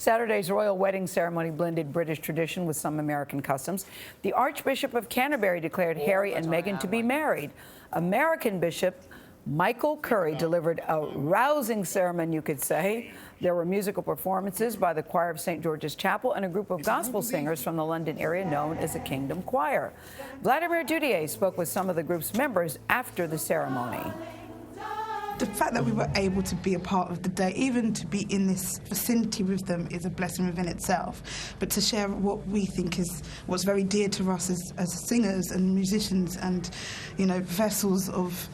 Saturday's royal wedding ceremony blended British tradition with some American customs. The Archbishop of Canterbury declared Harry and Meghan to be married. American Bishop Michael Curry delivered a rousing sermon, you could say. There were musical performances by the choir of St. George's Chapel and a group of gospel singers from the London area known as the Kingdom Choir. Vladimir Dudier spoke with some of the group's members after the ceremony. The fact that we were able to be a part of the day, even to be in this vicinity with them, is a blessing within itself. But to share what we think is what's very dear to us as singers and musicians and, you know, vessels of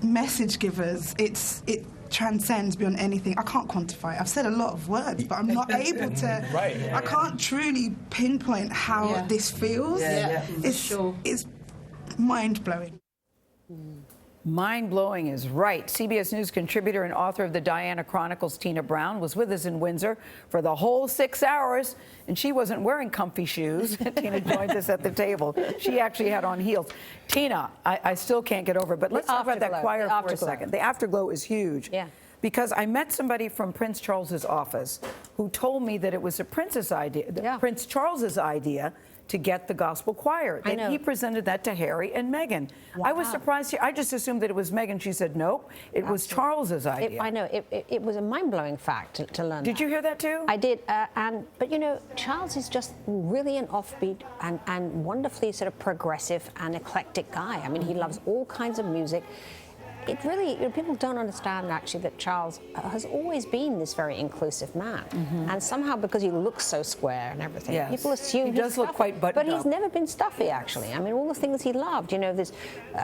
message givers, it transcends beyond anything. I can't quantify it. I've said a lot of words, but I'm not able to. I can't truly pinpoint how this feels. It's mind-blowing. Mind-blowing is right. CBS News contributor and author of the Diana Chronicles, Tina Brown, was with us in Windsor for the whole 6 hours, and she wasn't wearing comfy shoes. Tina joined us at the table. She actually had on heels. Tina, I still can't get over it, but let's talk about that choir for a second. The afterglow is huge. Yeah. Because I met somebody from Prince Charles's office who told me that it was Prince Charles's idea to get the gospel choir. And he presented that to Harry and Meghan. Wow. I was surprised. I just assumed that it was Meghan. She said, nope, it was Charles's idea. I know. It was a mind-blowing fact to learn. Did you hear that too? I did. But, you know, Charles is just really an offbeat and wonderfully sort of progressive and eclectic guy. I mean, he loves all kinds of music. It really, you know, people don't understand actually that Charles has always been this very inclusive man. And somehow because he looks so square and everything, people assume he does look quite buttoned up. But he's never been stuffy, actually. I mean, all the things he loved, you know, this,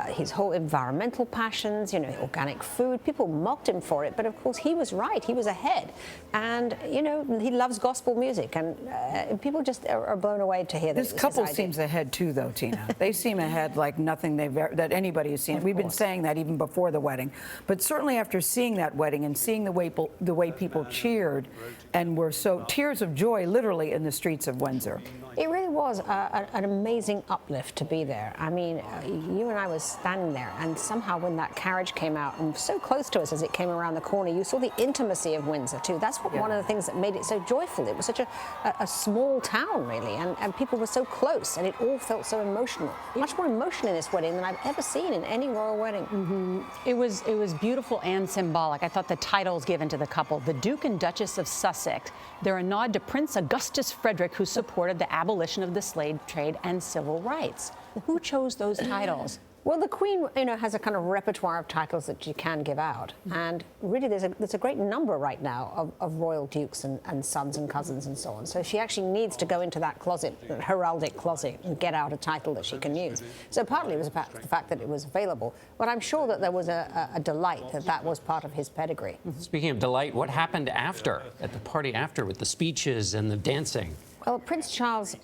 his whole environmental passions, you know, organic food, people mocked him for it, but of course he was right, he was ahead. And, you know, he loves gospel music, and people just are blown away to hear this couple seems ahead too, though, Tina. They seem ahead like nothing that anybody has seen. We've been saying that even before the wedding, but certainly after seeing that wedding and seeing the way people cheered and were so tears of joy literally in the streets of Windsor. It really was an amazing uplift to be there. I mean, you and I was standing there, and somehow when that carriage came out and so close to us as it came around the corner, you saw the intimacy of Windsor too. That's one of the things that made it so joyful. It was such a small town, really, and people were so close, and it all felt so emotional. Much more emotion in this wedding than I've ever seen in any royal wedding. It was beautiful and symbolic. I thought the titles given to the couple, the Duke and Duchess of Sussex, they're a nod to Prince Augustus Frederick, who supported the abolition of the slave trade and civil rights. Who chose those titles? Well, the Queen, you know, has a kind of repertoire of titles that she can give out, and really there's a great number right now of royal dukes and sons and cousins and so on. So she actually needs to go into that closet, heraldic closet, and get out a title that she can use. So partly it was about the fact that it was available, but I'm sure that there was a delight that was part of his pedigree. Speaking of delight, what happened after, at the party after, with the speeches and the dancing? Well, Prince Charles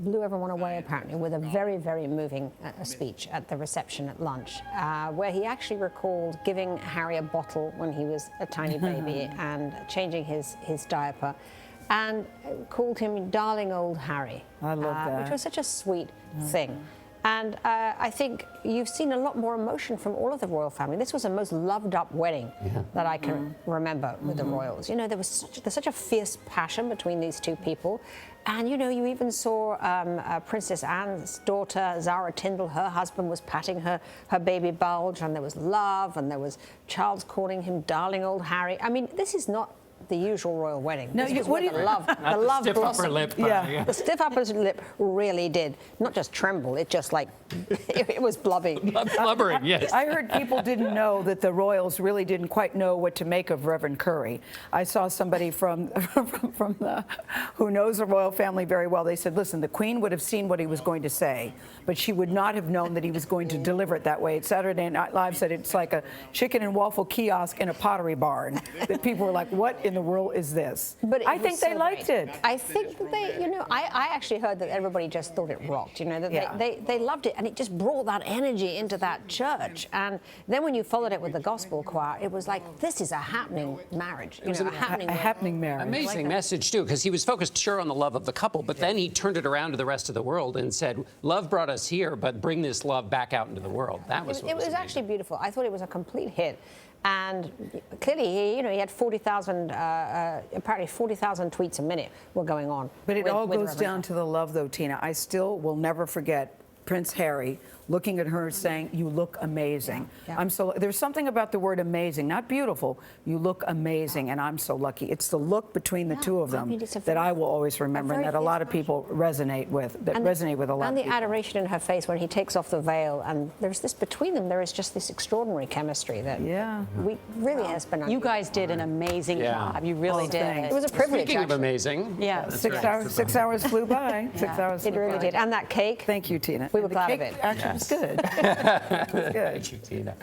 blew everyone away, apparently, with a very, very moving speech at the reception at lunch, where he actually recalled giving Harry a bottle when he was a tiny baby and changing his diaper, and called him darling old Harry. I love that. Which was such a sweet thing. And I think you've seen a lot more emotion from all of the royal family. This was the most loved-up wedding that I can remember with the royals. You know, there's such a fierce passion between these two people. And, you know, you even saw Princess Anne's daughter, Zara Tindall, her husband was patting her baby bulge, and there was love, and there was Charles calling him darling old Harry. I mean, this is not the usual royal wedding. No, the love stiff upper lip. The stiff upper lip really did not just tremble; it just like it was blubbering. Yes. I heard people didn't know that the royals really didn't quite know what to make of Reverend Curry. I saw somebody from who knows the royal family very well. They said, "Listen, the Queen would have seen what he was going to say, but she would not have known that he was going to deliver it that way." Saturday Night Live said it's like a chicken and waffle kiosk in a pottery barn. That people were like, "What in the world is this?" But I think they liked it. I think that they, you know, I actually heard that everybody just thought it rocked, you know, that they loved it, and it just brought that energy into that church. And then when you followed it with the gospel choir, it was like, this is a happening marriage, you know, a happening marriage. Amazing message, too, because he was focused, sure, on the love of the couple, but then he turned it around to the rest of the world and said, love brought us here, but bring this love back out into the world. That was it was actually beautiful. I thought it was a complete hit. And clearly, he had 40,000, apparently 40,000 tweets a minute were going on. But it all goes Reverend down to the love, though, Tina. I still will never forget Prince Harry looking at her saying, "You look amazing." Yeah. I'm so there's something about the word amazing, not beautiful. You look amazing, and I'm so lucky. It's the look between the two of them that I will always remember, and that a lot of people resonate with. Resonate with a lot and of people. the adoration in her face when he takes off the veil, and there's this between them. There is just this extraordinary chemistry that we really has been. You guys did an amazing job. You really did. thanks. It was a privilege. Speaking of actually. amazing, Yeah. 6 hours flew by. 6 hours. It flew really by. did. And that cake. Thank you, Tina. We were And the glad of cake it. Actually, was good. It was good. Thank you, Tina.